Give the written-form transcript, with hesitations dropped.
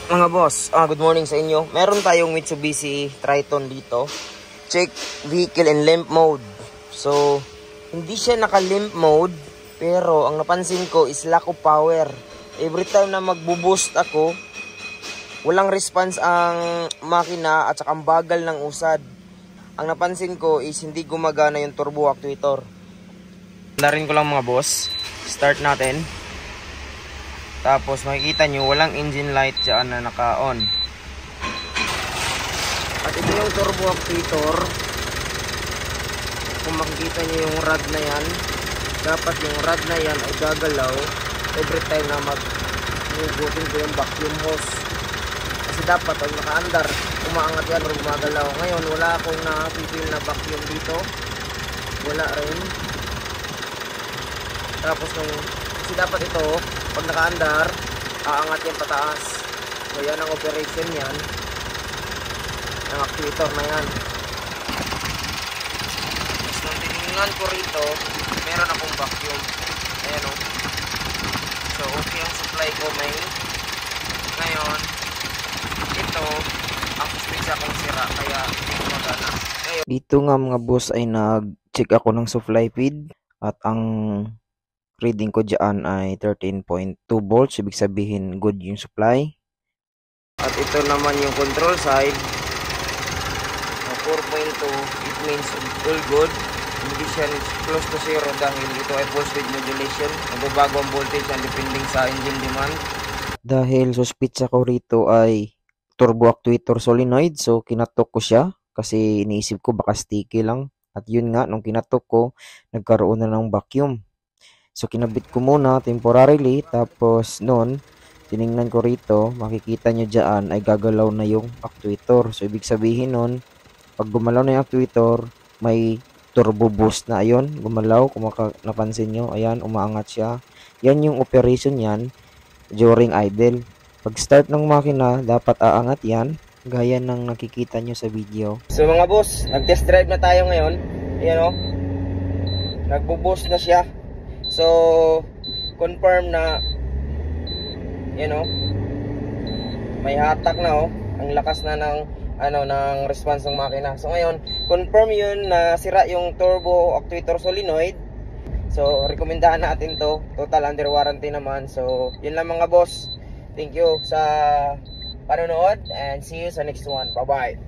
Mga boss, good morning sa inyo. Meron tayong Mitsubishi Triton dito. Check vehicle in limp mode. So, hindi siya naka-limp mode, pero ang napansin ko is lack of power. Every time na magbo-boost ako, walang response ang makina at saka ang bagal ng usad. Ang napansin ko is hindi gumagana yung turbo actuator. Darin ko lang mga boss. Start natin. Tapos makikita nyo walang engine light dyan na naka-on. At ito yung turbo actuator. Kung makikita nyo yung rod na yan, dapat yung rod na yan ay gagalaw every time na mag-gugutin ko yung vacuum hose. Kasi dapat pag naka-andar, umaangat yan o gumagalaw. Ngayon wala akong napipil na vacuum dito. Wala rin. Tapos kasi dapat ito, pag naka-andar, aangat yan pataas. So yan ang operation yan ng actuator na yan. Tapos nung tinignan ko rito, meron akong vacuum. Ayan o. So okay ang supply ko may. Ngayon, ito, ang suspensa akong sira, kaya hindi ko magana. Dito nga mga boss ay nag-check ako ng supply feed. At ang reading ko dyan ay 13.2 volts. Ibig sabihin good yung supply. At ito naman yung control side, 4.2. It means all good. Hindi siya close to zero dahil ito ay full speed modulation. Nagbabago ang voltage ang depending sa engine demand. Dahil suspitsa ko rito ay turbo actuator solenoid, so kinatok ko siya kasi iniisip ko baka sticky lang. At yun nga, nung kinatok ko, nagkaroon na ng vacuum. So kinabit ko muna temporarily, tapos noon tiningnan ko rito, makikita nyo dyan ay gagalaw na yung actuator. So ibig sabihin nun, pag gumalaw na yung actuator, may turbo boost na. Ayun, gumalaw, kung napansin nyo, ayan, umaangat siya. Yan yung operation yan during idle. Pag start ng makina, dapat aangat yan, gaya ng nakikita nyo sa video. So mga boss, nag-test drive na tayo ngayon. Ayan o, nagbo-boost na siya. So, confirm na, may hatak na ang lakas na ng response ng makina. So ngayon, confirm yun na sira yung turbo actuator solenoid. So, rekomendahan natin to, total under warranty naman. So, yun lang mga boss. Thank you sa panonood and see you sa next one. Bye-bye.